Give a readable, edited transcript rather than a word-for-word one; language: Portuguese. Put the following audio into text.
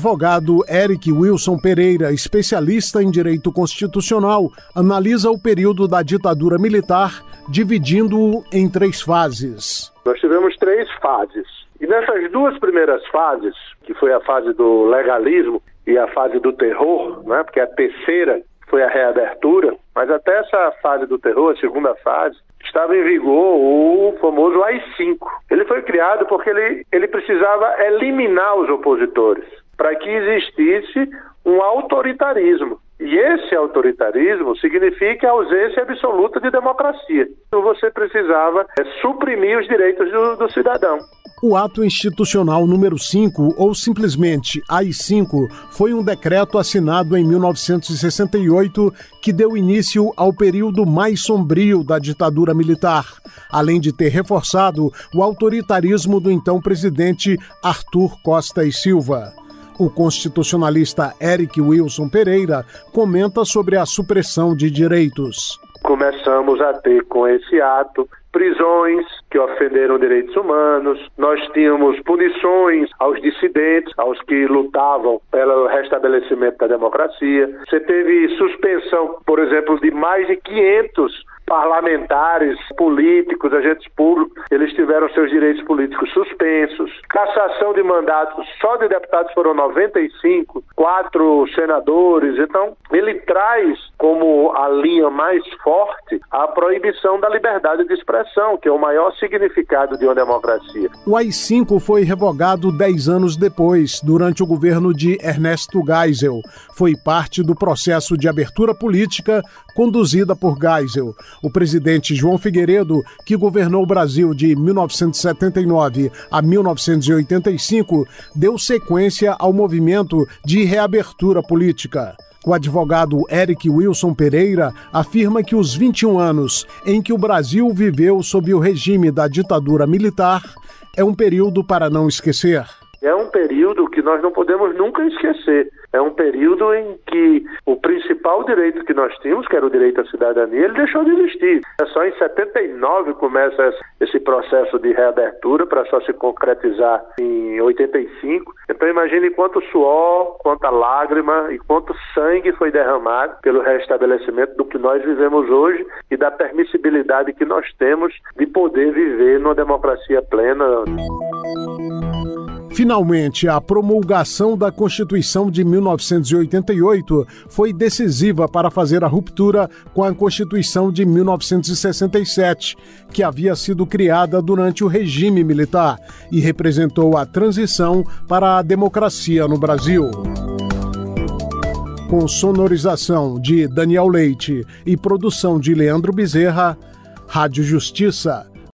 advogado Eric Wilson Pereira, especialista em direito constitucional, analisa o período da ditadura militar, dividindo-o em 3 fases. Nós tivemos 3 fases. E nessas 2 primeiras fases, que foi a fase do legalismo e a fase do terror, né, porque a terceira foi a reabertura, mas até essa fase do terror, a segunda fase, estava em vigor o famoso AI-5. Ele foi criado porque ele precisava eliminar os opositores, para que existisse um autoritarismo. E esse autoritarismo significa a ausência absoluta de democracia. Então você precisava suprimir os direitos do cidadão. O ato institucional número 5, ou simplesmente AI-5, foi um decreto assinado em 1968 que deu início ao período mais sombrio da ditadura militar, além de ter reforçado o autoritarismo do então presidente Arthur Costa e Silva. O constitucionalista Eric Wilson Pereira comenta sobre a supressão de direitos. Começamos a ter com esse ato prisões que ofenderam direitos humanos, nós tínhamos punições aos dissidentes, aos que lutavam pelo restabelecimento da democracia. Você teve suspensão, por exemplo, de mais de 500 parlamentares, políticos, agentes públicos, eles tiveram seus direitos políticos suspensos. Cassação de mandatos, só de deputados foram 95, 4 senadores. Então, ele traz como a linha mais forte a proibição da liberdade de expressão, que é o maior significado de uma democracia. O AI-5 foi revogado 10 anos depois, durante o governo de Ernesto Geisel. Foi parte do processo de abertura política conduzida por Geisel. O presidente João Figueiredo, que governou o Brasil de 1979 a 1985, deu sequência ao movimento de reabertura política. O advogado Eric Wilson Pereira afirma que os 21 anos em que o Brasil viveu sob o regime da ditadura militar é um período para não esquecer. É um período que nós não podemos nunca esquecer. É um período em que o principal direito que nós tínhamos, que era o direito à cidadania, ele deixou de existir. É só em 79 começa esse processo de reabertura para só se concretizar em 85. Então imagine quanto suor, quanta lágrima e quanto sangue foi derramado pelo restabelecimento do que nós vivemos hoje e da permissibilidade que nós temos de poder viver numa democracia plena. Finalmente, a promulgação da Constituição de 1988 foi decisiva para fazer a ruptura com a Constituição de 1967, que havia sido criada durante o regime militar e representou a transição para a democracia no Brasil. Com sonorização de Daniel Leite e produção de Leandro Bezerra, Rádio Justiça.